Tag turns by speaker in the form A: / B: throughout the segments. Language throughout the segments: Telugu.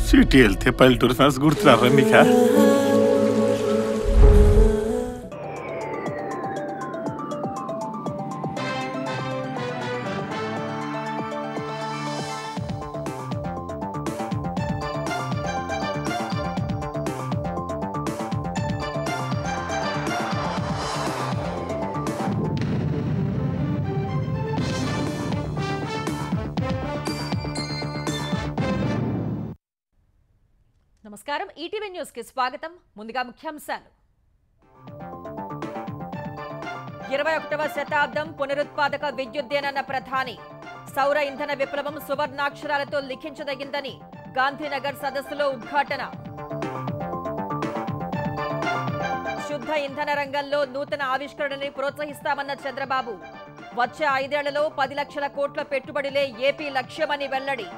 A: సిటీ వెళ్తే పల్లెటూరు ఫ్రెండ్స్ గుర్తున్నారా నీకా?
B: నమస్కారం, ఈటీవీ న్యూస్ కి స్వాగతం. ముందుగా ముఖ్యాంశాలు. 21వ శతాబ్దం పునరుత్పాదక విద్యుద్దేనన్న ప్రధాని. సౌర ఇంధన విప్లవం సువర్ణాక్షరాలతో లిఖించదగిందని గాంధీనగర్ సదస్సులో ఉద్ఘాటన. శుద్ధ ఇంధన రంగంలో నూతన ఆవిష్కరణని ప్రోత్సహిస్తామన్న చంద్రబాబు. వచ్చే 5 ఏళ్లలో 10 లక్షల కోట్ల పెట్టుబడులే ఏపీ లక్ష్యమని వెల్లడి.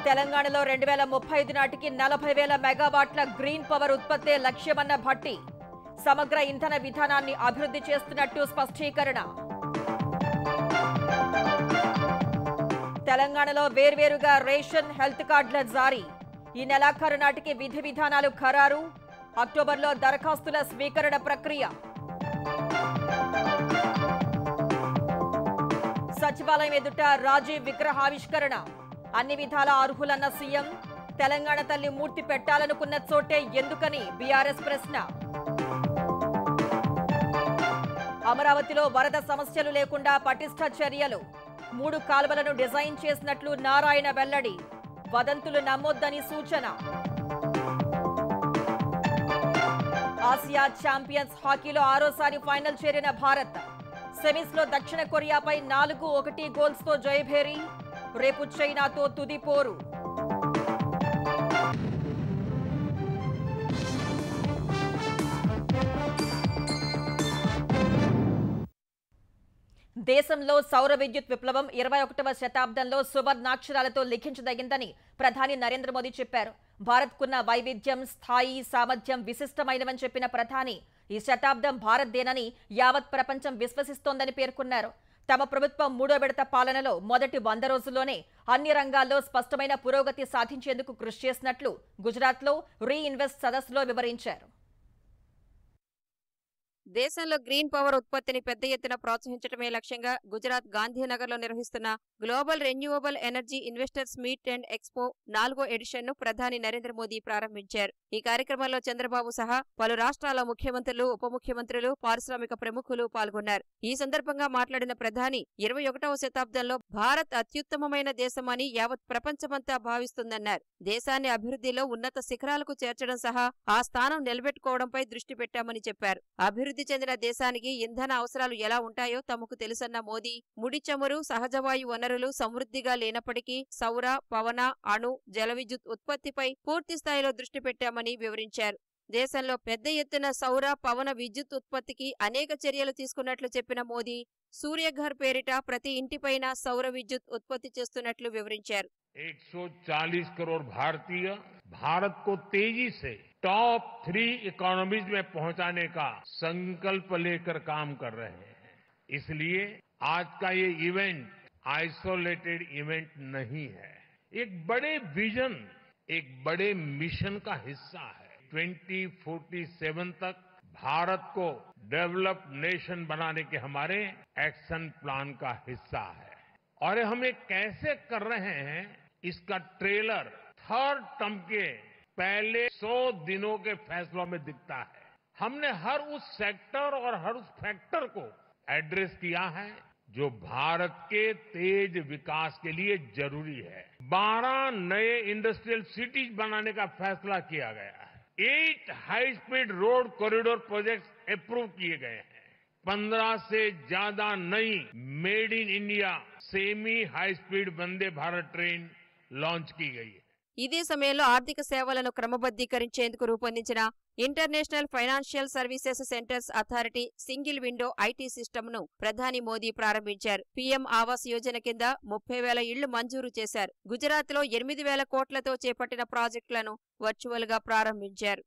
B: తెలంగాణలో 2035 నాటికి 40,000 మెగావాట్ల గ్రీన్ పవర్ ఉత్పత్తే లక్ష్యమన్న భట్టి. సమగ్ర ఇంధన విధానాన్ని అభివృద్ధి చేస్తున్నట్టు స్పష్టీకరణ. తెలంగాణలో వేర్వేరుగా రేషన్, హెల్త్ కార్డుల జారీ. ఈ నెలాఖరు నాటికి విధి విధానాలు ఖరారు. అక్టోబర్లో దరఖాస్తుల స్వీకరణ ప్రక్రియ. సచివాలయం ఎదుట రాజీవ్ విగ్రహావిష్కరణ. అన్ని విధాల అర్హులన్న సీఎం. తెలంగాణ తల్లి మూర్తి పెట్టాలనుకున్న చోటే ఎందుకని బీఆర్ఎస్ ప్రశ్న. అమరావతిలో వరద సమస్యలు లేకుండా పటిష్ట చర్యలు. 3 కాల్వలను డిజైన్ చేసినట్లు నారాయణ వెల్లడి. వదంతులు నమ్మొద్దని సూచన. ఆసియా ఛాంపియన్స్ హాకీలో 6సారి ఫైనల్ చేరిన భారత్. సెమీస్ లో దక్షిణ కొరియాపై 4-1 గోల్స్ తో జయభేరి. రేపు చైనాతో తుది పోరు. దేశంలో సౌర విద్యుత్ విప్లవం 21వ శతాబ్దంలో సువర్ణాక్షరాలతో లిఖించదగిందని ప్రధాని నరేంద్ర మోదీ చెప్పారు. భారత్కున్న వైవిధ్యం, స్థాయి, సామర్థ్యం విశిష్టమైనవని చెప్పిన ప్రధాని ఈ శతాబ్దం భారత్దేనని యావత్ ప్రపంచం విశ్వసిస్తోందని పేర్కొన్నారు. తమ ప్రభుత్వం 3వ విడత పాలనలో మొదటి 100 రోజుల్లోనే అన్ని రంగాల్లో స్పష్టమైన పురోగతి సాధించేందుకు కృషి చేసినట్లు గుజరాత్లో రీఇన్వెస్ట్ సదస్సులో వివరించారు.
C: దేశంలో గ్రీన్ పవర్ ఉత్పత్తిని పెద్ద ఎత్తున ప్రోత్సహించడమే లక్ష్యంగా గుజరాత్ గాంధీనగర్లో నిర్వహిస్తున్న global renewable energy investors meet and expo 4వ ఎడిషన్ను ప్రధాని నరేంద్ర మోదీ ప్రారంభించారు. ఈ కార్యక్రమంలో చంద్రబాబు సహా పలు రాష్ట్రాల ముఖ్యమంత్రులు, ఉప ముఖ్యమంత్రులు, పారిశ్రామిక ప్రముఖులు పాల్గొన్నారు. ఈ సందర్భంగా మాట్లాడిన ప్రధాని 21వ శతాబ్దంలో భారత్ అత్యుత్తమమైన దేశమని యావత్ ప్రపంచమంతా భావిస్తుందన్నారు. దేశాన్ని అభివృద్ధిలో ఉన్నత శిఖరాలకు చేర్చడం సహా ఆ స్థానం నిలబెట్టుకోవడంపై దృష్టి పెట్టామని చెప్పారు. అభివృద్ధి చెందిన దేశానికి ఇంధన అవసరాలు ఎలా ఉంటాయో తమకు తెలుసన్న మోదీ, ముడి చమురు, సహజవాయు వనరులు సమృద్ధిగా లేనప్పటికీ సౌర, పవన, అణు, జల విద్యుత్ ఉత్పత్తిపై పూర్తి స్థాయిలో దృష్టి పెట్టామని వివరించారు. దేశంలో పెద్ద ఎత్తున సౌర, పవన విద్యుత్ ఉత్పత్తికి అనేక చర్యలు తీసుకున్నట్లు చెప్పిన మోదీ, సూర్యఘర్ పేరిట ప్రతి ఇంటిపైన సౌర విద్యుత్ ఉత్పత్తి చేస్తున్నట్లు వివరించారు.
D: 140 करोड़ भारतीय भारत को तेजी से टॉप 3 इकोनॉमीज में पहुंचाने का संकल्प लेकर काम कर रहे हैं. इसलिए आज का ये इवेंट आइसोलेटेड इवेंट नहीं है. एक बड़े विजन, एक बड़े मिशन का हिस्सा है. 2047 तक भारत को डेवलप्ड नेशन बनाने के हमारे एक्शन प्लान का हिस्सा है. और हम ये कैसे कर रहे हैं, इसका ट्रेलर 3rd टर्म के पहले 100 दिनों के फैसलों में दिखता है. हमने हर उस सेक्टर और हर उस फैक्टर को एड्रेस किया है जो भारत के तेज विकास के लिए जरूरी है. 12 नए इंडस्ट्रियल सिटीज बनाने का फैसला किया गया है. 8 high speed road corridor projects approve किए गए हैं. 15 से ज्यादा नई made in India semi high speed Vande Bharat train launch की गई है.
C: ఇదే సమయంలో ఆర్థిక సేవలను క్రమబద్ధీకరించేందుకు రూపొందించిన international financial services centres authority single window IT సిస్టమ్ను ప్రధాని మోదీ ప్రారంభించారు. పీఎం ఆవాస్ యోజన కింద 30,000 ఇళ్లు మంజూరు చేశారు. గుజరాత్లో 8,000 కోట్లతో చేపట్టిన ప్రాజెక్టులను వర్చువల్గా ప్రారంభించారు.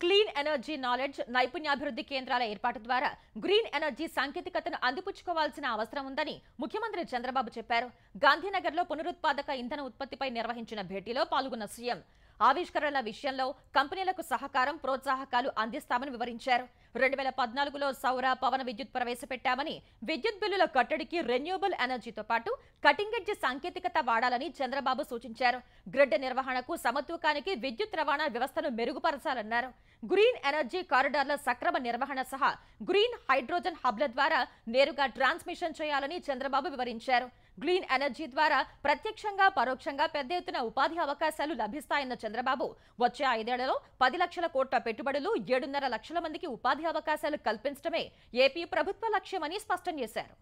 B: క్లీన్ ఎనర్జీ నాలెడ్జ్ నైపుణ్యాభివృద్ధి కేంద్రాల ఏర్పాటు ద్వారా గ్రీన్ ఎనర్జీ సాంకేతికతను అందిపుచ్చుకోవాల్సిన అవసరం ఉందని ముఖ్యమంత్రి చంద్రబాబు చెప్పారు. గాంధీనగర్లో పునరుత్పాదక ఇంధన ఉత్పత్తిపై నిర్వహించిన భేటీలో పాల్గొన్న సీఎం ఆవిష్కరణల విషయంలో కంపెనీలకు సహకారం ప్రోత్సాహకాలు అందిస్తామని వివరించారు. 2014లో సౌర పవన విద్యుత్ ప్రవేశపెట్టామని, విద్యుత్ బిల్లుల కట్టడికి రెన్యూబుల్ ఎనర్జీతో పాటు కటింగ్ ఎడ్జ్ సాంకేతికత వాడాలని చంద్రబాబు సూచించారు. గ్రిడ్ నిర్వహణకు సమతూకానికి విద్యుత్ రవాణా వ్యవస్థను మెరుగుపరచాలన్నారు. గ్రీన్ ఎనర్జీ కారిడార్ల సక్రమ నిర్వహణ సహా గ్రీన్ హైడ్రోజన్ హబ్ల ద్వారా నేరుగా ట్రాన్స్మిషన్ చేయాలని చంద్రబాబు వివరించారు. గ్రీన్ ఎనర్జీ ద్వారా ప్రత్యక్షంగా పరోక్షంగా పెద్ద ఎత్తున ఉపాధి అవకాశాలు లభిస్తాయన్న చంద్రబాబు వచ్చే 5 ఏళ్లలో 10 లక్షల కోట్ల పెట్టుబడులు 7.5 లక్షల మందికి ఉపాధి అవకాశాలు కల్పించడమే ఏపీ ప్రభుత్వ లక్ష్యమని స్పష్టం చేశారు.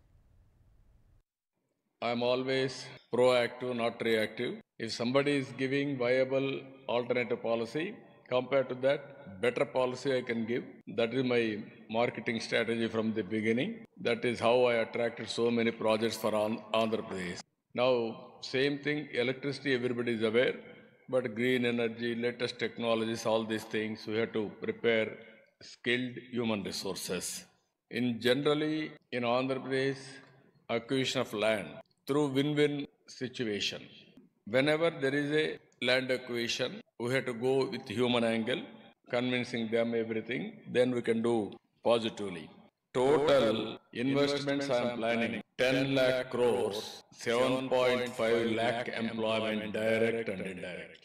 E: I'm always proactive, not reactive. If somebody is giving viable alternative policy, compared to that, better policy I can give. That is my marketing strategy from the beginning. That is how I attracted so many projects for Andhra Pradesh. Now, same thing, electricity everybody is aware, but green energy, latest technologies, all these things, we have to prepare skilled human resources. Generally, in Andhra Pradesh, acquisition of land through win-win situation. Whenever there is a land acquisition, we have to go with human angle, convincing them everything, then we can do positively. Total investments I am planning 10 lakh crores, 7.5 lakh employment direct and indirect.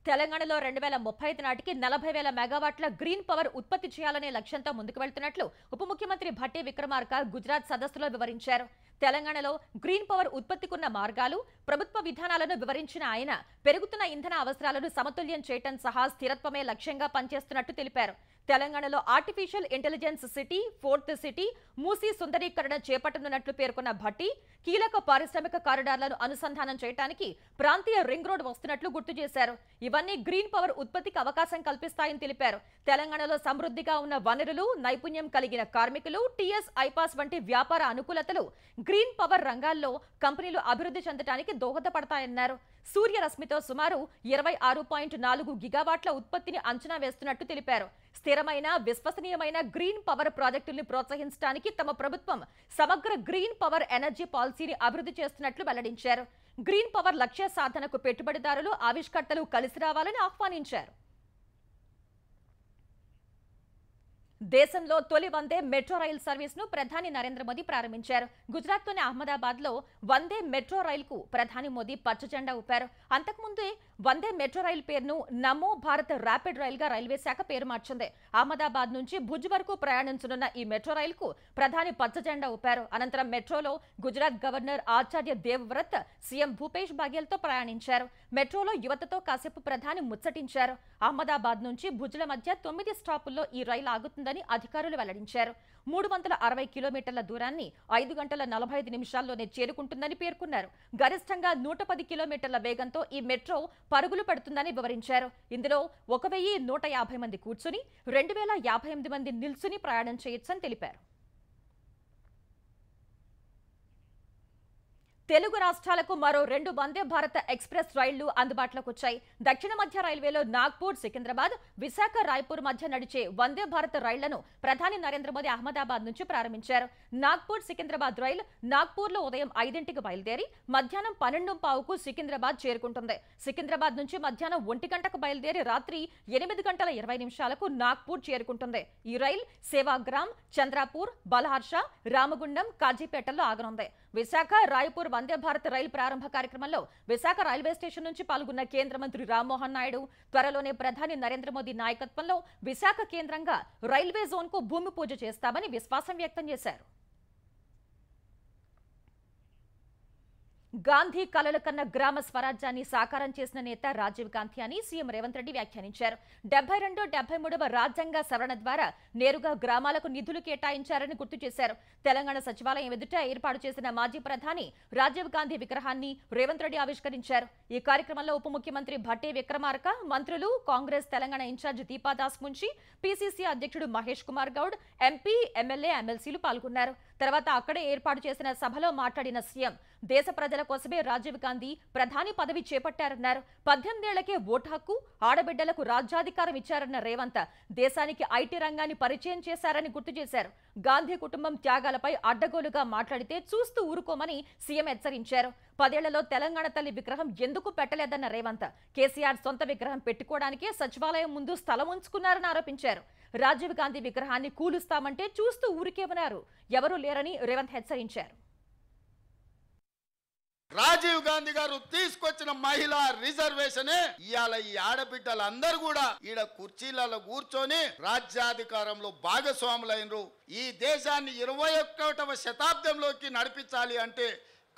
B: తెలంగాణలో 2035 నాటికి 40,000 మెగావాట్ల గ్రీన్ పవర్ ఉత్పత్తి చేయాలనే లక్ష్యంతో ముందుకు వెళ్తున్నట్లు ఉప ముఖ్యమంత్రి భట్టి విక్రమార్క గుజరాత్ సదస్సులో వివరించారు. తెలంగాణలో గ్రీన్ పవర్ ఉత్పత్తికున్న మార్గాలు, ప్రభుత్వ విధానాలను వివరించిన ఆయన పెరుగుతున్న ఇంధన అవసరాలను సమతుల్యం చేయటం సహా స్థిరత్వమే లక్ష్యంగా పనిచేస్తున్నట్టు తెలిపారు. తెలంగాణలో artificial intelligence city, 4th city, Musi సుందరీకరణ చేపట్టనున్నట్లు పేర్కొన్న భట్టి కీలక పారిశ్రామిక కారిడార్లను అనుసంధానం చేయడానికి ప్రాంతీయ రింగ్ రోడ్ వస్తున్నట్లు గుర్తు చేశారు. ఇవన్నీ గ్రీన్ పవర్ ఉత్పత్తికి అవకాశం కల్పిస్తాయని తెలిపారు. తెలంగాణలో సమృద్ధిగా ఉన్న వనరులు, నైపుణ్యం కలిగిన కార్మికులు, టీఎస్ ఐపాస్ వంటి వ్యాపార అనుకూలతలు గ్రీన్ పవర్ రంగాల్లో కంపెనీలు అభివృద్ధి చెందడానికి దోహదపడతాయన్నారు. సూర్యరశ్మితో సుమారు 26.4 గిగావాట్ల ఉత్పత్తిని అంచనా వేస్తున్నట్టు తెలిపారు. స్థిరమైన, విశ్వసనీయమైన గ్రీన్ పవర్ ప్రాజెక్టుల్ని ప్రోత్సహించడానికి తమ ప్రభుత్వం సమగ్ర గ్రీన్ పవర్ ఎనర్జీ పాలసీని అభివృద్ధి చేస్తున్నట్లు వెల్లడించారు. గ్రీన్ పవర్ లక్ష్య సాధనకు పెట్టుబడిదారులు, ఆవిష్కర్తలు కలిసి రావాలని ఆహ్వానించారు. దేశంలో తొలి వందే మెట్రో రైల్ సర్వీస్ ను ప్రధాని నరేంద్ర మోదీ ప్రారంభించారు. గుజరాత్లోని అహ్మదాబాద్ లో వందే మెట్రో రైల్ కు ప్రధాని మోదీ పచ్చజెండా ఊపారు. అంతకుముందే వందే మెట్రో రైల్ పేరును నమో భారత్ ర్యాపిడ్ రైల్ గా రైల్వే శాఖ పేరు మార్చింది. అహ్మదాబాద్ నుంచి భుజ్ వరకు ప్రయాణించనున్న ఈ మెట్రో రైల్ కు ప్రధాని పచ్చజెండా ఊపారు. అనంతరం మెట్రోలో గుజరాత్ గవర్నర్ ఆచార్య దేవ్వ్రత్, సీఎం భూపేష్ బాఘెల్ తో ప్రయాణించారు. మెట్రోలో యువతతో కాసేపు ప్రధాని ముచ్చటించారు. అహ్మదాబాద్ నుంచి భుజ్ల మధ్య 9 స్టాపుల్లో ఈ రైలు ఆగుతుందని అధికారులు వెల్లడించారు. 360 కిలోమీటర్ల దూరాన్ని 5 గంటల 45 నిమిషాల్లోనే చేరుకుంటుందని పేర్కొన్నారు. గరిష్టంగా 110 కిలోమీటర్ల వేగంతో ఈ మెట్రో పరుగులు పెడుతుందని వివరించారు. ఇందులో 1150 మంది కూర్చుని 2058 మంది నిల్చుని ప్రయాణం చేయొచ్చని తెలిపారు. తెలుగు రాష్ట్రాలకు మరో 2 వందే భారత్ ఎక్స్ప్రెస్ రైళ్లు అందుబాటులోకి వచ్చాయి. దక్షిణ మధ్య రైల్వేలో నాగ్పూర్, సికింద్రాబాద్, విశాఖ, రాయ్పూర్ మధ్య నడిచే వందే భారత్ రైళ్లను ప్రధాని నరేంద్ర మోదీ అహ్మదాబాద్ నుంచి ప్రారంభించారు. నాగ్పూర్ సికింద్రాబాద్ రైలు నాగ్పూర్లో ఉదయం 5ంటికి బయలుదేరి మధ్యాహ్నం 12:15కు సికింద్రాబాద్ చేరుకుంటుంది. సికింద్రాబాద్ నుంచి మధ్యాహ్నం 1 గంటకు బయలుదేరి రాత్రి 8 గంటల 20 నిమిషాలకు నాగ్పూర్ చేరుకుంటుంది. ఈ రైలు సేవాగ్రామ్, చంద్రాపూర్, బల్హార్షా, రామగుండం, కాజీపేటల్లో ఆగనుంది. విశాఖ, రాయ్పూర్ వందే భారత్ రైలు ప్రారంభ కార్యక్రమంలో విశాఖ రైల్వే స్టేషన్ నుంచి పాల్గొన్న కేంద్ర మంత్రి రామ్మోహన్ నాయుడు త్వరలోనే ప్రధాని నరేంద్ర మోదీ నాయకత్వంలో విశాఖ కేంద్రంగా రైల్వే జోన్ కు భూమి పూజ చేస్తామని విశ్వాసం వ్యక్తం చేశారు. గాంధీ కలలు కన్న గ్రామ స్వరాజ్యాన్ని సాకారం చేసిన నేత రాజీవ్ గాంధీ అని సీఎం రేవంత్ రెడ్డి వ్యాఖ్యానించారు. 72, 73వ రాజ్యాంగ సవరణ ద్వారా నేరుగా గ్రామాలకు నిధులు కేటాయించారని గుర్తు చేశారు. తెలంగాణ సచివాలయం ఎదుట ఏర్పాటు చేసిన మాజీ ప్రధాని రాజీవ్ గాంధీ విగ్రహాన్ని రేవంత్ రెడ్డి ఆవిష్కరించారు. ఈ కార్యక్రమంలో ఉప ముఖ్యమంత్రి భట్టి విక్రమార్క, మంత్రులు, కాంగ్రెస్ తెలంగాణ ఇన్ఛార్జ్ దీపాదాస్ మున్షి, పీసీసీ అధ్యక్షుడు మహేష్ కుమార్ గౌడ్, ఎంపీ, ఎమ్మెల్యే, ఎమ్మెల్సీలు పాల్గొన్నారు. తర్వాత అక్కడే ఏర్పాటు చేసిన సభలో మాట్లాడిన సీఎం దేశ ప్రజల కోసమే రాజీవ్ గాంధీ ప్రధాని పదవి చేపట్టారన్నారు. 18 ఏళ్లకే ఓటు హక్కు, ఆడబిడ్డలకు రాజ్యాధికారం ఇచ్చారన్న రేవంత్ దేశానికి ఐటీ రంగాన్ని పరిచయం చేశారని గుర్తు చేశారు. గాంధీ కుటుంబం త్యాగాలపై అడ్డగోలుగా మాట్లాడితే చూస్తూ ఊరుకోమని సీఎం హెచ్చరించారు. 10 ఏళ్లలో తెలంగాణ తల్లి విగ్రహం ఎందుకు పెట్టలేదన్న రేవంత్ కేసీఆర్ సొంత విగ్రహం పెట్టుకోవడానికే సచివాలయం ముందు స్థలం ఉంచుకున్నారని ఆరోపించారు. రాజీవ్ గాంధీ విగ్రహాన్ని కూలుస్తామంటే చూస్తూ ఊరికేమన్నారు. ఎవరూ లేరని రేవంత్ హెచ్చరించారు.
F: రాజీవ్ గాంధీ గారు తీసుకొచ్చిన మహిళా రిజర్వేషనే ఇవాళ ఈ ఆడబిడ్డలందరూ కూడా ఈడ కుర్చీలలో కూర్చొని రాజ్యాధికారంలో భాగస్వాములైనరు. ఈ దేశాన్ని 21వ శతాబ్దంలోకి నడిపించాలి అంటే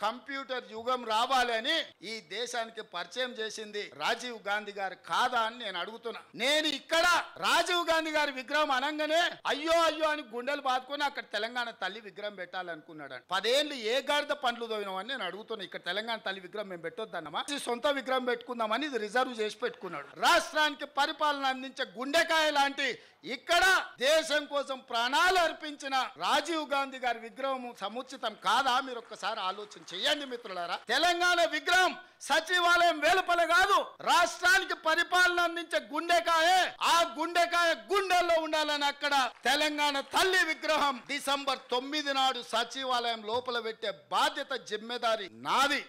F: కంప్యూటర్ యుగం రావాలని ఈ దేశానికి పరిచయం చేసింది రాజీవ్ గాంధీ గారు కాదా అని నేను అడుగుతున్నా. నేను ఇక్కడ రాజీవ్ గాంధీ గారి విగ్రహం అనగానే అయ్యో అయ్యో అని గుండెలు బాదుకొని అక్కడ తెలంగాణ తల్లి విగ్రహం పెట్టాలనుకున్నాడు. 10 ఏళ్ళు ఏ గాడిద పండ్లు దోయినామని నేను అడుగుతున్నా. ఇక్కడ తెలంగాణ తల్లి విగ్రహం మేము పెట్టొద్దన్నమా, సొంత విగ్రహం పెట్టుకుందామని ఇది రిజర్వ్ చేసి పెట్టుకున్నాడు. రాష్ట్రానికి పరిపాలన అందించే గుండెకాయ లాంటి ఇక్కడ దేశం కోసం ప్రాణాలు అర్పించిన రాజీవ్ గాంధీ గారి విగ్రహం సముచితం కాదా? మీరు ఒక్కసారి ఆలోచన చెయ్యండి మిత్రులారా. తెలంగాణ విగ్రహం సచివాలయం వెలుపల కాదు, రాష్ట్రానికి పరిపాలన అందించే గుండెకాయే. ఆ గుండెకాయ గుండెల్లో ఉండాలని అక్కడ తెలంగాణ తల్లి విగ్రహం డిసెంబర్ 9 నాడు సచివాలయం లోపల పెట్టే బాధ్యత జిమ్మెదారి నాది.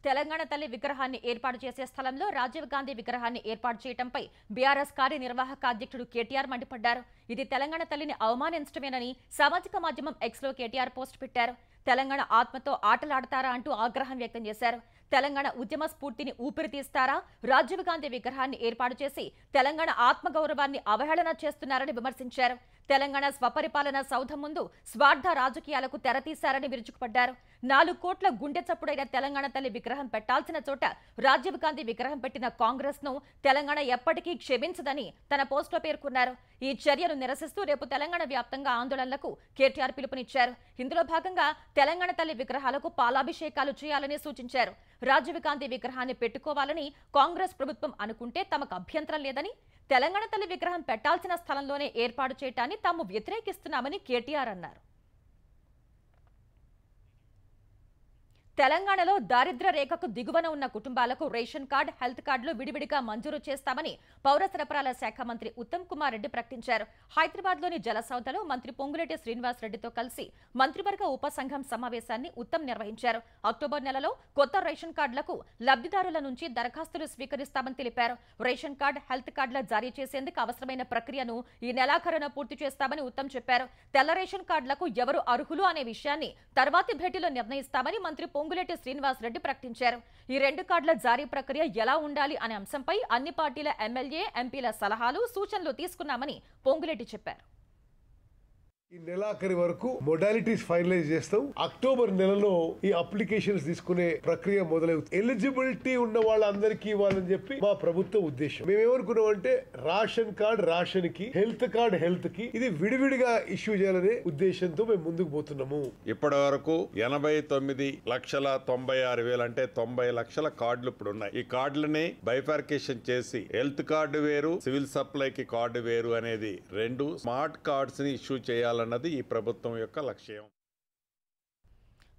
B: తెలంగాణ తల్లి విగ్రహాన్ని ఏర్పాటు చేసే స్థలంలో రాజీవ్ గాంధీ విగ్రహాన్ని ఏర్పాటు చేయడంపై బీఆర్ఎస్ కార్యనిర్వాహక అధ్యక్షుడు కేటీఆర్ మండిపడ్డారు. ఇది తెలంగాణ తల్లిని అవమానించడమేనని సామాజిక మాధ్యమం ఎక్స్లో కేటీఆర్ పోస్ట్ పెట్టారు. తెలంగాణ ఆత్మతో ఆటలాడతారా అంటూ ఆగ్రహం వ్యక్తం చేశారు. తెలంగాణ ఉద్యమ స్ఫూర్తిని ఊపిరి తీస్తారా? రాజీవ్ గాంధీ విగ్రహాన్ని ఏర్పాటు చేసి తెలంగాణ ఆత్మగౌరవాన్ని అవహేళన చేస్తున్నారని విమర్శించారు. తెలంగాణ స్వపరిపాలన సౌధం ముందు స్వార్థ రాజకీయాలకు తెరతీశారని విరుచుకుపడ్డారు. 4 కోట్ల గుండె చప్పుడైన తెలంగాణ తల్లి విగ్రహం పెట్టాల్సిన చోట రాజీవ్ గాంధీ విగ్రహం పెట్టిన కాంగ్రెస్ ను తెలంగాణ ఎప్పటికీ క్షమించదని తన పోస్టులో పేర్కొన్నారు. ఈ చర్యను నిరసిస్తూ రేపు తెలంగాణ వ్యాప్తంగా ఆందోళనలకు కేటీఆర్ పిలుపునిచ్చారు. ఇందులో భాగంగా తెలంగాణ తల్లి విగ్రహాలకు పాలాభిషేకాలు చేయాలని సూచించారు. రాజీవ్ గాంధీ విగ్రహాన్ని పెట్టుకోవాలని కాంగ్రెస్ ప్రభుత్వం అనుకుంటే తమకు అభ్యంతరం లేదని, తెలంగాణ తల్లి విగ్రహం పెట్టాల్సిన స్థలంలోనే ఏర్పాటు చేయటాన్ని తాము వ్యతిరేకిస్తున్నామని కేటీఆర్ అన్నారు. తెలంగాణలో దారిద్ర్య రేఖకు దిగువన ఉన్న కుటుంబాలకు రేషన్ కార్డు, హెల్త్ కార్డులు విడివిడిగా మంజూరు చేస్తామని పౌర సరఫరాల శాఖ మంత్రి ఉత్తమ్ కుమార్ రెడ్డి ప్రకటించారు. హైదరాబాద్లోని జలసౌధలో మంత్రి పొంగులేటి శ్రీనివాస్ రెడ్డితో కలిసి మంత్రివర్గ ఉపసంఘం సమావేశాన్ని ఉత్తమ్ నిర్వహించారు. అక్టోబర్ నెలలో కొత్త రేషన్ కార్డులకు లబ్ధిదారుల నుంచి దరఖాస్తులు స్వీకరిస్తామని తెలిపారు. రేషన్ కార్డు, హెల్త్ కార్డుల జారీ చేసేందుకు అవసరమైన ప్రక్రియను ఈ నెలాఖరున పూర్తి చేస్తామని ఉత్తమ్ చెప్పారు. తెల్ల రేషన్ కార్డులకు ఎవరు అర్హులు అనే విషయాన్ని తర్వాతి భేటీలో నిర్ణయిస్తామని మంత్రి పొంగులేటి శ్రీనివాస్ రెడ్డి ప్రకటించారు. ఈ 2 కార్డుల జారీ ప్రక్రియ ఎలా ఉండాలి అనే అంశంపై అన్ని పార్టీల ఎమ్మెల్యే, ఎంపీల సలహాలు, సూచనలు తీసుకున్నామని పొంగులేటి చెప్పారు.
G: ఈ నెలాఖరి వరకు మొడాలిటీస్ ఫైనలైజ్ చేస్తాం. అక్టోబర్ నెలలో ఈ అప్లికేషన్స్ తీసుకునే ప్రక్రియ మొదలవుతుంది. ఎలిజిబిలిటీ ఉన్న వాళ్ళందరికీ ఇవ్వాలని చెప్పి మా ప్రభుత్వ ఉద్దేశం. మేమేమనుకున్నాం అంటే రేషన్ కార్డ్ రేషన్ కి, హెల్త్ కార్డ్ హెల్త్ కి, ఇది విడివిడిగా ఇష్యూ చేయాలనే ఉద్దేశంతో మేము ముందుకు పోతున్నాము.
H: ఇప్పటి వరకు 89,96,000 అంటే 90 లక్షల కార్డులు ఇప్పుడు ఉన్నాయి. ఈ కార్డులని బైఫార్కేషన్ చేసి హెల్త్ కార్డు వేరు, సివిల్ సప్లైకి కార్డు వేరు అనేది 2 స్మార్ట్ కార్డ్స్ ని ఇష్యూ చేయాలన్నది ఈ ప్రభుత్వం యొక్క లక్ష్యం.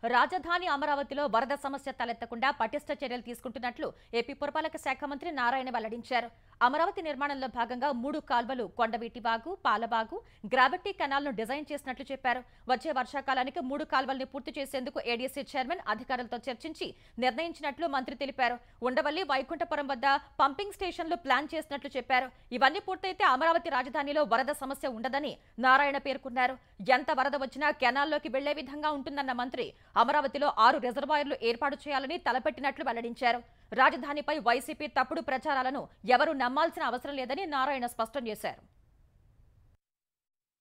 B: రాజధాని అమరావతిలో వరద సమస్య తలెత్తకుండా పటిష్ట చర్యలు తీసుకుంటున్నట్లు ఏపీ పురపాలక శాఖ మంత్రి నారాయణ వెల్లడించారు. అమరావతి నిర్మాణంలో భాగంగా 3 కాల్వలు కొండవీటి వాగు, పాలవాగు, గ్రావిటీ కెనాల్ను డిజైన్ చేసినట్లు చెప్పారు. వచ్చే వర్షాకాలానికి 3 కాల్వల్ని పూర్తి చేసేందుకు ఏడీసీ చైర్మన్ అధికారులతో చర్చించి నిర్ణయించినట్లు మంత్రి తెలిపారు. ఉండవల్లి, వైకుంఠపురం వద్ద పంపింగ్ స్టేషన్లు ప్లాన్ చేసినట్లు చెప్పారు. ఇవన్నీ పూర్తయితే అమరావతి రాజధానిలో వరద సమస్య ఉండదని నారాయణ పేర్కొన్నారు. ఎంత వరద వచ్చినా కెనాల్లోకి వెళ్లే విధంగా ఉంటుందన్న మంత్రి అమరావతిలో 6 రిజర్వాయర్లు ఏర్పాటు చేయాలని తలపెట్టినట్లు వెల్లడించారు. రాజధానిపై వైసీపీ తప్పుడు ప్రచారాలను ఎవరూ నమ్మాల్సిన అవసరం లేదని నారాయణ స్పష్టం చేశారు.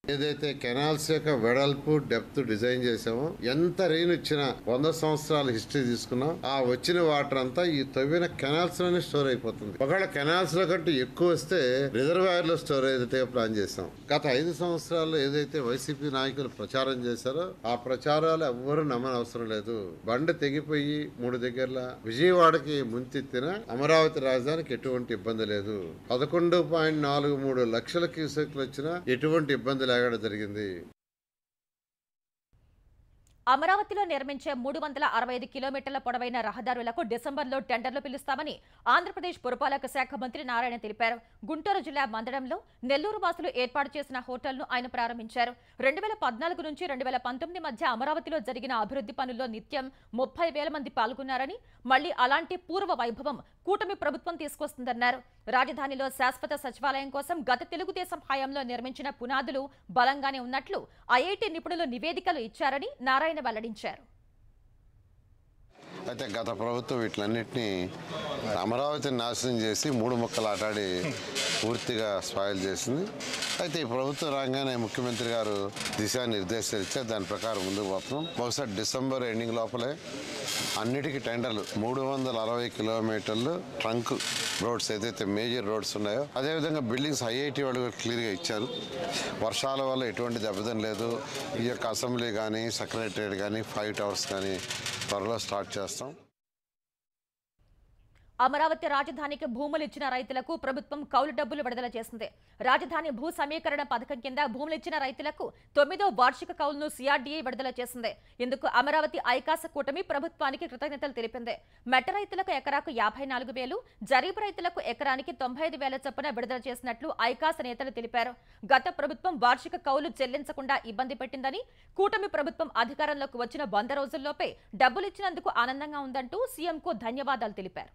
I: ఏదైతే కెనాల్స్ యొక్క వెడల్పు, డెప్త్ డిజైన్ చేసామో, ఎంత రెయిన్ వచ్చినా 100 సంవత్సరాల హిస్టరీ తీసుకున్నాం, ఆ వచ్చిన వాటర్ అంతా ఈ తవ్విన కెనాల్స్ లోనే స్టోర్ అయిపోతుంది. ఒకవేళ కెనాల్స్ లో కంటే ఎక్కువ వస్తే రిజర్వాయర్ లో స్టోరేజ్ ప్లాన్ చేసాం. గత 5 సంవత్సరాల్లో ఏదైతే వైసీపీ నాయకులు ప్రచారం చేశారో ఆ ప్రచారాలు ఎవ్వరూ నమ్మని అవసరం లేదు. బండ తెగిపోయి 3 దగ్గరల విజయవాడకి ముంచెత్తిన అమరావతి రాజధానికి ఎటువంటి ఇబ్బంది లేదు. 11.43 లక్షల క్యూసెక్లు వచ్చినా ఎటువంటి ఇబ్బంది జరిగింది.
B: అమరావతిలో నిర్మించే 365 కిలోమీటర్ల పొడవైన రహదారులకు డిసెంబర్లో టెండర్లు పిలుస్తామని ఆంధ్రప్రదేశ్ పురపాలక శాఖ మంత్రి నారాయణ తెలిపారు. గుంటూరు జిల్లా మందడంలో నెల్లూరు వాసులు ఏర్పాటు చేసిన హోటల్ను ఆయన ప్రారంభించారు. 2014 నుంచి 2019 మధ్య అమరావతిలో జరిగిన అభివృద్ధి పనుల్లో నిత్యం 30,000 మంది పాల్గొన్నారని, మళ్లీ అలాంటి పూర్వ వైభవం కూటమి ప్రభుత్వం తీసుకొస్తుందన్నారు. రాజధానిలో శాశ్వత సచివాలయం కోసం గత తెలుగుదేశం హయాంలో నిర్మించిన పునాదులు బలంగానే ఉన్నట్లు ఐఐటి నిపుణులు నివేదికలు ఇచ్చారని నారాయణ వెల్లడించారు.
I: అయితే గత ప్రభుత్వం వీటిలన్నింటినీ అమరావతిని నాశనం చేసి మూడు ముక్కలు ఆటాడి పూర్తిగా స్పాయిల్ చేసింది. అయితే ఈ ప్రభుత్వం రాగానే ముఖ్యమంత్రి గారు దిశానిర్దేశాలు ఇచ్చారు. దాని ప్రకారం ముందుకు పోతున్నాం. బహుశా డిసెంబర్ ఎండింగ్ లోపలే అన్నిటికీ టెండర్లు 360 కిలోమీటర్లు ట్రంక్ రోడ్స్ ఏదైతే మేజర్ రోడ్స్ ఉన్నాయో, అదేవిధంగా బిల్డింగ్స్ ఐఐటి వాళ్ళు క్లియర్గా ఇచ్చారు. వర్షాల వల్ల ఎటువంటి దెబ్బతం లేదు. ఈ యొక్క అసెంబ్లీ కానీ సెక్రటరియట్ కానీ 5 టవర్స్ కానీ త్వరలో స్టార్ట్ చేస్తాం.
B: అమరావతి రాజధానికి భూములు ఇచ్చిన రైతులకు ప్రభుత్వం కౌలు డబ్బులు విడుదల చేసింది. రాజధాని భూ సమీకరణ పథకం కింద భూములు ఇచ్చిన రైతులకు 9వ వార్షిక కౌలును సిఆర్డీఏ విడుదల చేసింది. ఇందుకు అమరావతి ఐకాస కూటమి ప్రభుత్వానికి కృతజ్ఞతలు తెలిపింది. మెట్ట రైతులకు ఎకరాకు 54,000, జరీబు రైతులకు ఎకరానికి 95,000 చొప్పున విడుదల చేసినట్లు ఐకాస నేతలు తెలిపారు. గత ప్రభుత్వం వార్షిక కౌలు చెల్లించకుండా ఇబ్బంది పెట్టిందని, కూటమి ప్రభుత్వం అధికారంలోకి వచ్చిన 100 రోజుల్లోపే డబ్బులిచ్చినందుకు ఆనందంగా ఉందంటూ సీఎంకు ధన్యవాదాలు తెలిపారు.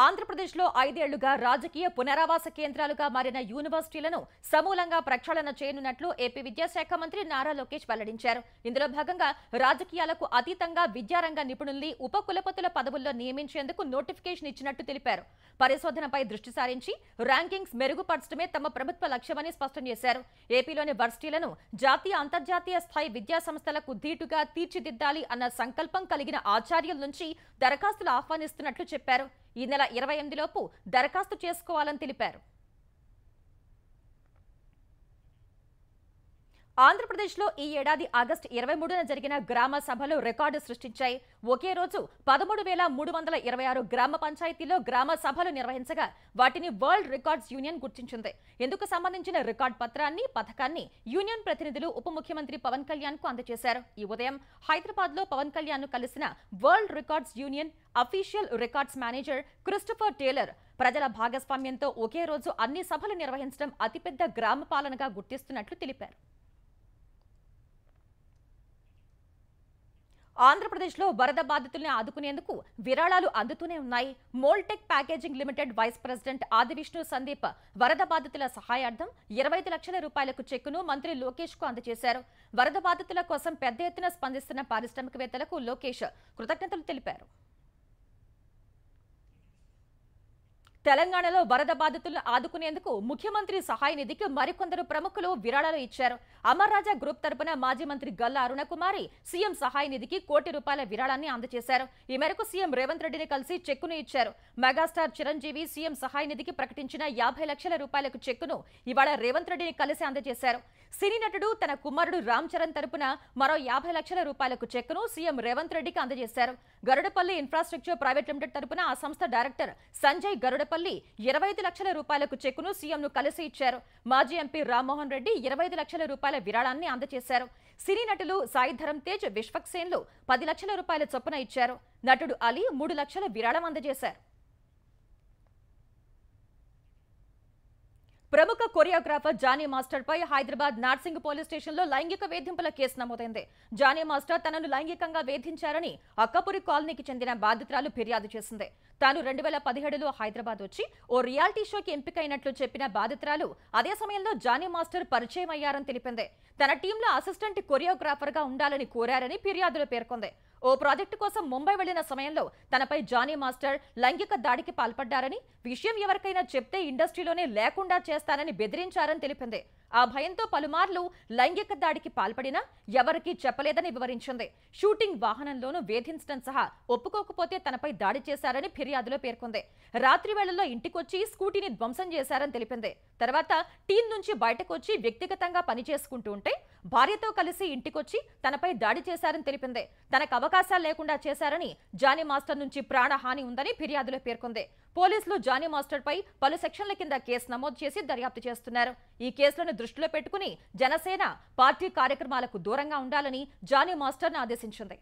B: ఆంధ్రప్రదేశ్లో 5 ఏళ్లుగా రాజకీయ పునరావాస కేంద్రాలుగా మారిన యూనివర్సిటీలను సమూలంగా ప్రక్షాళన చేయనున్నట్లు ఏపీ విద్యాశాఖ మంత్రి నారా లోకేష్ వెల్లడించారు. ఇందులో భాగంగా రాజకీయాలకు అతీతంగా విద్యారంగ నిపుణుల్ని ఉప కులపతుల పదవుల్లో నియమించేందుకు నోటిఫికేషన్ ఇచ్చినట్టు తెలిపారు. పరిశోధనపై దృష్టి సారించి ర్యాంకింగ్స్ మెరుగుపరచడమే తమ ప్రభుత్వ లక్ష్యమని స్పష్టం చేశారు. ఏపీలోని వర్సిటీలను జాతీయ అంతర్జాతీయ స్థాయి విద్యా సంస్థలకు ధీటుగా తీర్చిదిద్దాలి అన్న సంకల్పం కలిగిన ఆచార్యుల నుంచి దరఖాస్తులు ఆహ్వానిస్తున్నట్లు చెప్పారు. ఈ నెల 28 లోపు దరఖాస్తు చేసుకోవాలని తెలిపారు. ఆంధ్రప్రదేశ్లో ఈ ఏడాది ఆగస్టు 23న జరిగిన గ్రామ సభలు రికార్డు సృష్టించాయి. ఒకే రోజు 13,326 గ్రామ పంచాయతీలో గ్రామ సభలు నిర్వహించగా వాటిని వరల్డ్ రికార్డ్స్ యూనియన్ గుర్తించింది. ఇందుకు సంబంధించిన రికార్డ్ పథకాన్ని యూనియన్ ప్రతినిధులు ఉప ముఖ్యమంత్రి పవన్ కళ్యాణ్ కు అందజేశారు. ఈ ఉదయం హైదరాబాద్ లో పవన్ కళ్యాణ్ ను కలిసిన world records union official records manager Christopher Taylor ప్రజల భాగస్వామ్యంతో ఒకే రోజు అన్ని సభలు నిర్వహించడం అతిపెద్ద గ్రామ పాలనగా గుర్తిస్తున్నట్లు తెలిపారు. ఆంధ్రప్రదేశ్లో వరద బాధితుల్ని ఆదుకునేందుకు విరాళాలు అందుతూనే ఉన్నాయి. Moltek packaging limited vice president Adivishnu Sandeep వరద బాధితుల సహాయార్థం 25 లక్షల రూపాయలకు చెక్కును మంత్రి లోకేష్ కు అందజేశారు. వరద బాధితుల కోసం పెద్ద ఎత్తున స్పందిస్తున్న పారిశ్రామికవేత్తలకు లోకేష్ కృతజ్ఞతలు తెలిపారు. తెలంగాణలో వరద బాధితులను ఆదుకునేందుకు ముఖ్యమంత్రి సహాయ నిధికి మరికొందరు ప్రముఖులు విరాళాలు ఇచ్చారు. అమర్ రాజా గ్రూప్ తరపున మాజీ మంత్రి గల్లా అరుణకుమారి సీఎం సహాయ నిధికి ₹1 కోటి విరాళాన్ని అందజేశారు. ఈ మేరకు సీఎం రేవంత్ రెడ్డిని కలిసి చెక్కును ఇచ్చారు. మెగాస్టార్ చిరంజీవి సీఎం సహాయ నిధికి ప్రకటించిన 50 లక్షల రూపాయలకు చెక్కును ఇవాళ రేవంత్ రెడ్డిని కలిసి అందజేశారు. సినీ నటుడు తన కుమారుడు రామ్ చరణ్ తరపున మరో 50 లక్షల రూపాయలకు చెక్కును సీఎం రేవంత్ రెడ్డికి అందజేశారు. గరుడపల్లి ఇన్ఫ్రాస్ట్రక్చర్ ప్రైవేట్ లిమిటెడ్ తరపున ఆ సంస్థ డైరెక్టర్ సంజయ్ గరుడపల్లి 25 లక్షల రూపాయలకు చెక్కును సీఎంను కలిసి ఇచ్చారు. మాజీ ఎంపీ రామ్మోహన్ రెడ్డి 25 లక్షల రూపాయల విరాళాన్ని అందజేశారు. సినీ నటులు సాయి ధరమ్ తేజ్, విశ్వక్సేన్లు 10 లక్షల రూపాయల చొప్పున ఇచ్చారు. నటుడు అలీ 3 లక్షల విరాళం అందజేశారు. ప్రముఖ కొరియోగ్రాఫర్ జానీ మాస్టర్ పై హైదరాబాద్ నార్సింగ్ పోలీస్ స్టేషన్లో లైంగిక వేధింపుల కేసు నమోదైంది. జానీ మాస్టర్ తనను లైంగికంగా వేధించారని అక్కపురి కాలనీకి చెందిన బాధితురాలు ఫిర్యాదు చేసింది. తాను 2017లో హైదరాబాద్ వచ్చి ఓ రియాలిటీ షోకి ఎంపికైనట్లు చెప్పిన బాధితురాలు అదే సమయంలో జానీ మాస్టర్ పరిచయం అయ్యారని తెలిపింది. తన టీంలో అసిస్టెంట్ కొరియోగ్రాఫర్ గా ఉండాలని కోరారని ఫిర్యాదులో పేర్కొంది. ఓ ప్రాజెక్టు కోసం ముంబై వెళ్లిన సమయంలో తనపై జానీ మాస్టర్ లైంగిక దాడికి పాల్పడ్డారని, విషయం ఎవరికైనా చెప్తే ఇండస్ట్రీలోనే లేకుండా చేస్తానని బెదిరించారని తెలిపింది. ఆ భయంతో పలుమార్లు లైంగిక దాడికి పాల్పడినా ఎవరికీ చెప్పలేదని వివరించింది. షూటింగ్ వాహనంలోనూ వేధించడం సహా ఒప్పుకోకపోతే తనపై దాడి చేశారని ఫిర్యాదులో పేర్కొంది. రాత్రి వేళల్లో ఇంటికొచ్చి స్కూటీని ధ్వంసం చేశారని తెలిపింది. తర్వాత టీం నుంచి బయటకు వచ్చి వ్యక్తిగతంగా పనిచేసుకుంటూ ఉంటే భార్యతో కలిసి ఇంటికొచ్చి తనపై దాడి చేశారని తెలిపింది. తనకు అవకాశాలు లేకుండా చేశారని జానీ మాస్టర్ నుంచి ప్రాణహాని ఉందని ఫిర్యాదులో పేర్కొంది. పోలీసులు జానీ మాస్టర్ పై పలు సెక్షన్ల కింద కేసు నమోదు చేసి దర్యాప్తు చేస్తున్నారు. ఈ కేసులను దృష్టిలో పెట్టుకుని జనసేన పార్టీ కార్యక్రమాలకు దూరంగా ఉండాలని జానీ మాస్టర్ను ఆదేశించింది.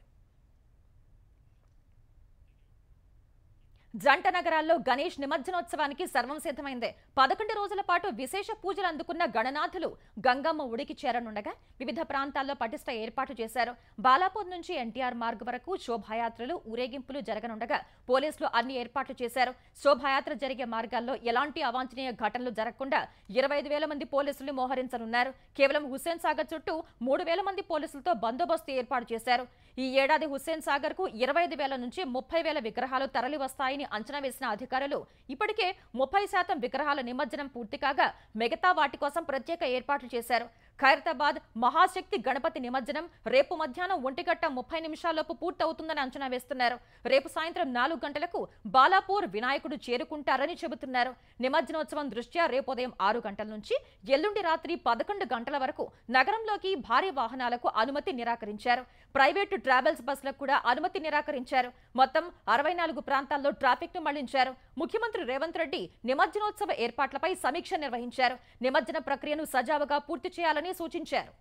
B: జంట నగరాల్లో గణేష్ నిమజ్జనోత్సవానికి సర్వం సిద్ధమైంది. 11 రోజుల పాటు విశేష పూజలు అందుకున్న గణనాథులు గంగమ్మ ఉడికి చేరనుండగా వివిధ ప్రాంతాల్లో పటిష్ట ఏర్పాటు చేశారు. బాలాపూర్ నుంచి ఎన్టీఆర్ మార్గ్ వరకు శోభాయాత్రలు, ఊరేగింపులు జరగనుండగా పోలీసులు అన్ని ఏర్పాట్లు చేశారు. శోభాయాత్ర జరిగే మార్గాల్లో ఎలాంటి అవాంఛనీయ ఘటనలు జరగకుండా 25,000 మంది పోలీసులు మోహరించనున్నారు. కేవలం హుస్సేన్ సాగర్ చుట్టూ 3,000 మంది పోలీసులతో బందోబస్తు ఏర్పాటు చేశారు. ఈ ఏడాది హుస్సేన్ సాగర్ కు 25,000 నుంచి 30,000 విగ్రహాలు తరలి వస్తాయని అంచనా వేసిన అధికారులు ఇప్పటికే 30% విగ్రహాల నిమజ్జనం పూర్తి కాగా మిగతా వాటి కోసం ప్రత్యేక ఏర్పాట్లు చేశారు. ఖైరతాబాద్ మహాశక్తి గణపతి నిమజ్జనం రేపు మధ్యాహ్నం 1:30 పూర్తవుతుందని అంచనా వేస్తున్నారు. రేపు సాయంత్రం 4 గంటలకు బాలాపూర్ వినాయకుడు చేరుకుంటారని చెబుతున్నారు. నిమజ్జనోత్సవం దృష్ట్యా రేపు ఉదయం 6 గంటల నుంచి ఎల్లుండి రాత్రి 11 గంటల వరకు నగరంలోకి భారీ వాహనాలకు అనుమతి నిరాకరించారు. ప్రైవేటు ట్రావెల్స్ బస్సులకు కూడా అనుమతి నిరాకరించారు. మొత్తం 64 ప్రాంతాల్లో ట్రాఫిక్ ను మళ్లించారు. ముఖ్యమంత్రి రేవంత్ రెడ్డి నిమజ్జనోత్సవ ఏర్పాట్లపై సమీక్ష నిర్వహించారు. నిమజ్జన ప్రక్రియను సజావుగా పూర్తి చేయాలని సూచించారు.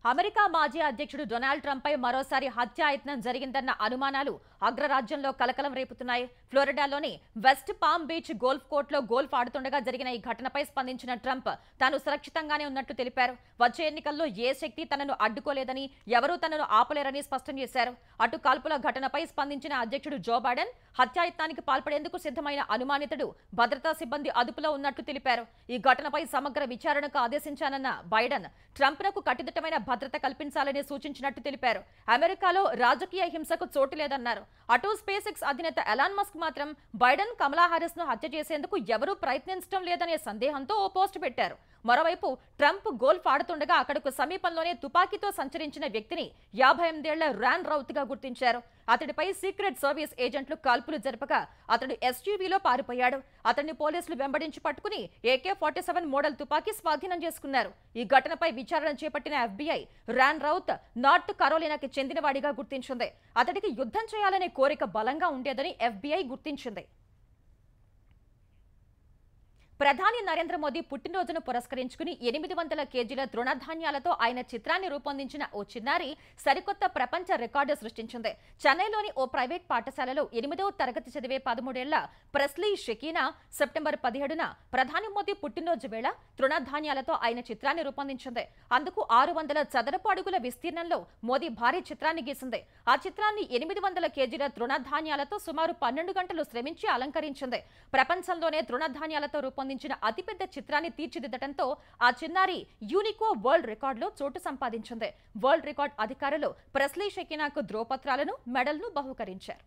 B: అమెరికా మాజీ అధ్యక్షుడు డొనాల్డ్ ట్రంప్ పై మరోసారి హత్యాయత్నం జరిగిందన్న అనుమానాలు అగ్రరాజ్యంలో కలకలం రేపుతున్నాయి. ఫ్లోరిడాలోని వెస్ట్ పామ్ బీచ్ గోల్ఫ్ కోర్టులో గోల్ఫ్ ఆడుతుండగా జరిగిన ఈ ఘటనపై స్పందించిన ట్రంప్ తాను సురక్షితంగానే ఉన్నట్టు తెలిపారు. వచ్చే ఎన్నికల్లో ఏ శక్తి తనను అడ్డుకోలేదని, ఎవరూ తనను ఆపలేరని స్పష్టం చేశారు. అటు కాల్పుల ఘటనపై స్పందించిన అధ్యక్షుడు జో బైడెన్ హత్యాయత్నానికి పాల్పడేందుకు సిద్ధమైన అనుమానితుడు భద్రతా సిబ్బంది అదుపులో ఉన్నట్టు తెలిపారు. ఈ ఘటనపై సమగ్ర విచారణకు ఆదేశించానన్న బైడెన్ ట్రంప్నకు కట్టుదిట్టమైన భద్రత కల్పించాలని సూచించినట్టు తెలిపారు. అమెరికాలో రాజకీయ హింసకు చోటు లేదన్నారు. అటు స్పేస్ ఎక్స్ అధినేత ఎలాన్ మస్క్ మాత్రం బైడెన్, కమలా హారిస్ ను హత్య చేసేందుకు ఎవరూ ప్రయత్నించడం లేదనే సందేహంతో ఓ పోస్ట్ పెట్టారు. మరోవైపు ట్రంప్ గోల్ఫ్ ఆడుతుండగా అక్కడకు సమీపంలోనే తుపాకీతో సంచరించిన వ్యక్తిని 58 ఏళ్ల ర్యాన్ రౌత్ గా గుర్తించారు. అతడిపై సీక్రెట్ సర్వీస్ ఏజెంట్లు కాల్పులు జరపగా అతడు ఎస్యూవీలో పారిపోయాడు. అతన్ని పోలీసులు వెంబడించి పట్టుకుని AK-47 మోడల్ తుపాకీ స్వాధీనం చేసుకున్నారు. ఈ ఘటనపై విచారణ చేపట్టిన FBI ర్యాన్ రౌత్ నార్త్ కరోలినాకి చెందినవాడిగా గుర్తించింది. అతడికి యుద్ధం చేయాలనే కోరిక బలంగా ఉండేదని FBI గుర్తించింది. ప్రధాని నరేంద్ర మోదీ పుట్టినరోజును పురస్కరించుకుని 800 కేజీల తృణధాన్యాలతో ఆయన చిత్రాన్ని రూపొందించిన ఓ చిన్నారి సరికొత్త ప్రపంచ రికార్డు సృష్టించింది. చెన్నైలోని ఓ ప్రైవేట్ పాఠశాలలో 8వ తరగతి చదివే 13 ఏళ్ల ప్రెస్లీ షకీనా సెప్టెంబర్ 17న ప్రధాని మోదీ పుట్టినరోజు వేళ తృణధాన్యాలతో ఆయన చిత్రాన్ని రూపొందించింది. అందుకు 600 చదరపు అడుగుల విస్తీర్ణంలో మోదీ భారీ చిత్రాన్ని గీసింది. ఆ చిత్రాన్ని 800 కేజీల తృణధాన్యాలతో సుమారు 12 గంటలు శ్రమించి అలంకరించింది. ప్రపంచంలోనే తృణధాన్యాలతో రూపొందించిన అతిపెద్ద చిత్రాన్ని తీర్చిదిద్దడంతో ఆ చిన్నారి యూనికో వరల్డ్ రికార్డులో చోటు సంపాదించింది. వరల్డ్ రికార్డ్ అధికారులు ప్రెస్లీ షకీనాకు ధ్రువపత్రాలను, మెడల్ను బహూకరించారు.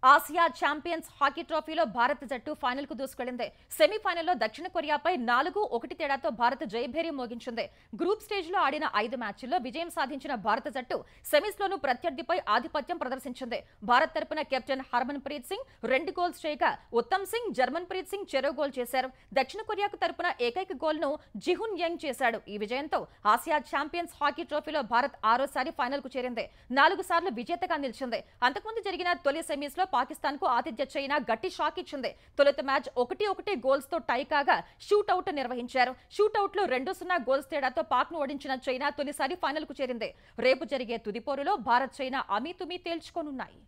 B: ఆసియా ఛాంపియన్స్ హాకీ ట్రోఫీలో భారత జట్టు ఫైనల్ కు దూసుకెళ్లింది. సెమీఫైనల్లో దక్షిణ కొరియాపై 4-1 తేడాతో భారత్ జయభేరి మోగించింది. గ్రూప్ స్టేజ్ లో ఆడిన 5 మ్యాచ్ల్లో విజయం సాధించిన భారత జట్టు సెమీస్లోనూ ప్రత్యర్థిపై ఆధిపత్యం ప్రదర్శించింది. భారత్ తరపున కెప్టెన్ హర్మన్ ప్రీత్ సింగ్ 2 గోల్స్ చేయగా ఉత్తమ్ సింగ్, జర్మన్ ప్రీత్ సింగ్ చెరో గోల్ చేశారు. దక్షిణ కొరియాకు తరపున ఏకైక గోల్ ను జిహున్ యంగ్ చేశాడు. ఈ విజయంతో ఆసియా ఛాంపియన్స్ హాకీ ట్రోఫీలో భారత్ 6సారి ఫైనల్ కు చేరింది. 4 సార్లు విజేతగా నిలిచింది. అంతకుముందు జరిగిన తొలి సెమీస్ లో పాకిస్తాన్ కు ఆతిథ్య చైనా గట్టి షాక్ ఇచ్చింది. తొలుత మ్యాచ్ 1-1 గోల్స్ తో టై కాగా షూట్అవుట్ నిర్వహించారు. షూట్అవుట్ లో 2-0 గోల్స్ తేడాతో పాక్ ను ఓడించిన చైనా తొలిసారి ఫైనల్ కు చేరింది. రేపు జరిగే తుది పోరులో భారత్, చైనా అమీతుమీ తేల్చుకోనున్నాయి.